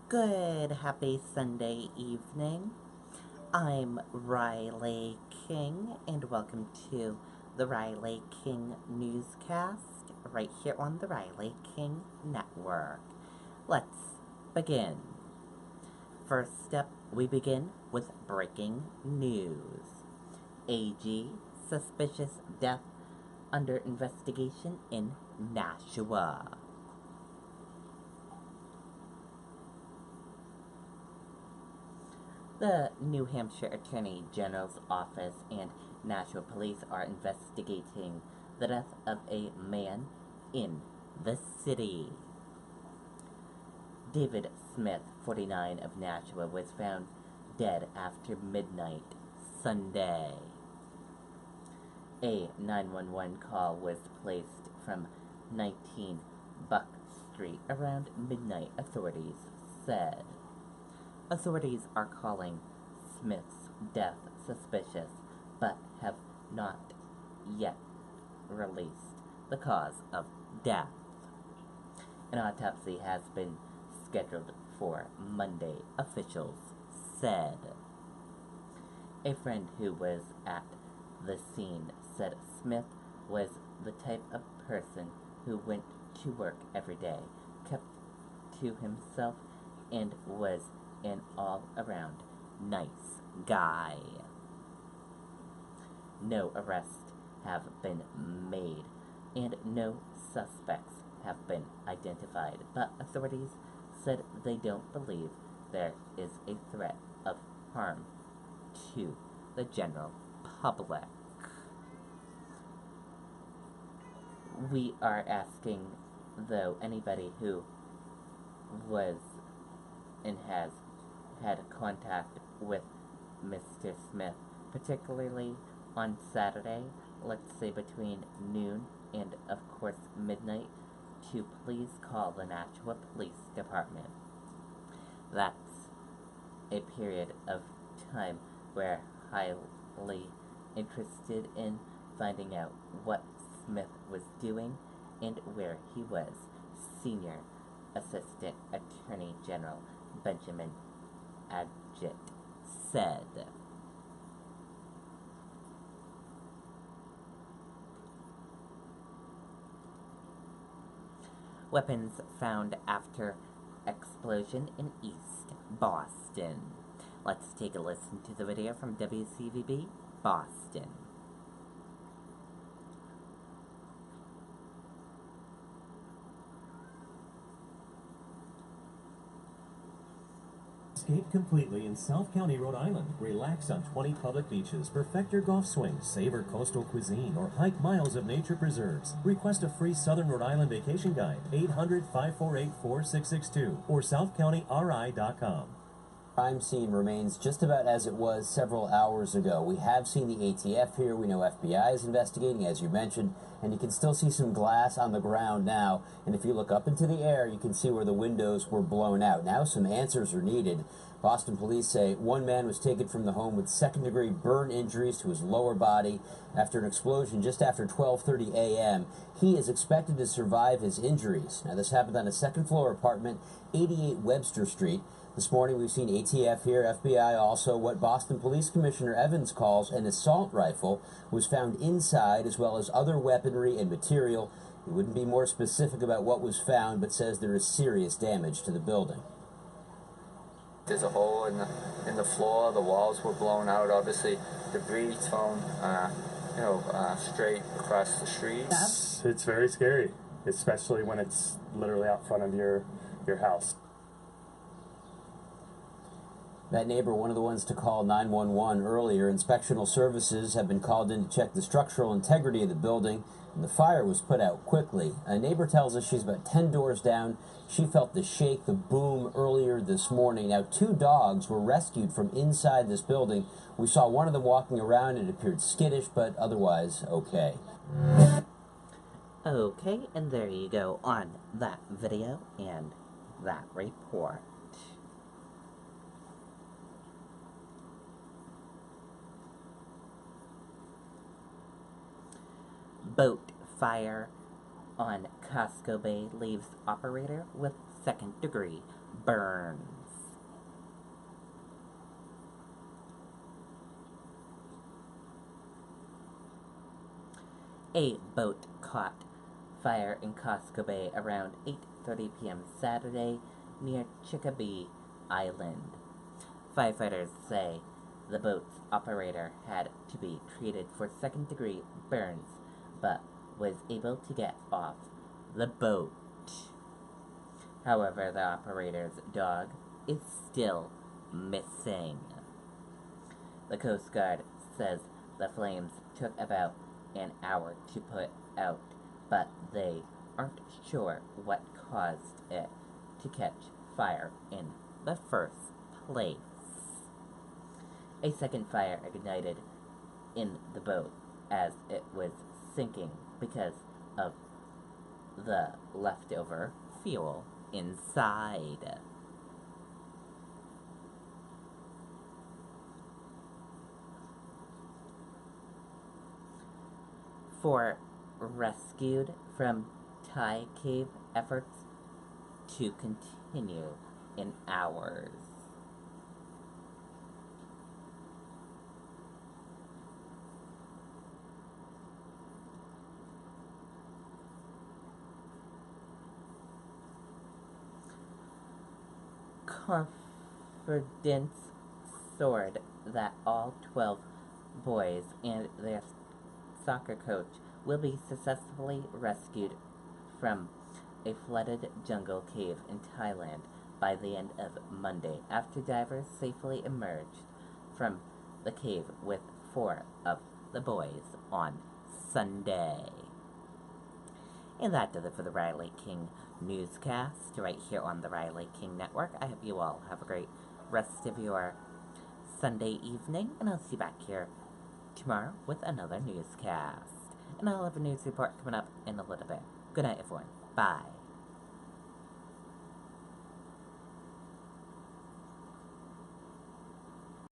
Good, happy Sunday evening. I'm Riley King, and welcome to the Riley King Newscast right here on the Riley King Network. Let's begin. First up, we begin with breaking news. AG suspicious death under investigation in Nashua. The New Hampshire Attorney General's Office and Nashua Police are investigating the death of a man in the city. David Smith, 49, of Nashua, was found dead after midnight Sunday. A 911 call was placed from 19 Buck Street around midnight, authorities said. Authorities are calling Smith's death suspicious, but have not yet released the cause of death. An autopsy has been scheduled for Monday, officials said. A friend who was at the scene said Smith was the type of person who went to work every day, kept to himself, and was an all-around nice guy. No arrests have been made, and no suspects have been identified, but authorities said they don't believe there is a threat of harm to the general public. We are asking, though, anybody who was and has had contact with Mr. Smith, particularly on Saturday, let's say between noon and, of course, midnight, to please call the Nashua Police Department. That's a period of time we're highly interested in finding out what Smith was doing and where he was. Senior Assistant Attorney General Benjamin Adjit said. Weapons found after explosion in East Boston. Let's take a listen to the video from WCVB Boston. Escape completely in South County, Rhode Island. Relax on 20 public beaches. Perfect your golf swings. Savor coastal cuisine or hike miles of nature preserves. Request a free Southern Rhode Island vacation guide. 800-548-4662 or southcountyri.com. Crime scene remains just about as it was several hours ago. We have seen the ATF here. We know FBI is investigating, as you mentioned, and you can still see some glass on the ground now. And if you look up into the air, you can see where the windows were blown out. Now some answers are needed. Boston police say one man was taken from the home with second-degree burn injuries to his lower body after an explosion just after 12:30 a.m. He is expected to survive his injuries. Now, this happened on a second-floor apartment, 88 Webster Street. This morning, we've seen ATF here, FBI also. What Boston Police Commissioner Evans calls an assault rifle was found inside, as well as other weaponry and material. He wouldn't be more specific about what was found, but says there is serious damage to the building. There's a hole in the floor. The walls were blown out. Obviously, debris thrown, straight across the street. It's very scary, especially when it's literally out front of your house. That neighbor, one of the ones to call 911 earlier. Inspectional services have been called in to check the structural integrity of the building, and the fire was put out quickly. A neighbor tells us she's about 10 doors down. She felt the shake, the boom earlier this morning. Now, 2 dogs were rescued from inside this building. We saw one of them walking around. It appeared skittish, but otherwise okay. Okay, and there you go on that video and that report. Boat fire on Costco Bay leaves operator with second-degree burns. A boat caught fire in Costco Bay around 8:30 p.m. Saturday near Chicopee Island. Firefighters say the boat's operator had to be treated for second-degree burns, but was able to get off the boat. However, the operator's dog is still missing. The Coast Guard says the flames took about an hour to put out, but they aren't sure what caused it to catch fire in the first place. A second fire ignited in the boat as it was sinking because of the leftover fuel inside. For rescued from Thai cave, efforts to continue in hours. Confidence soared that all 12 boys and their soccer coach will be successfully rescued from a flooded jungle cave in Thailand by the end of Monday after divers safely emerged from the cave with 4 of the boys on Sunday. And that does it for the Riley King Newscast right here on the Riley King Network. I hope you all have a great rest of your Sunday evening, and I'll see you back here tomorrow with another newscast. And I'll have a news report coming up in a little bit. Good night, everyone. Bye.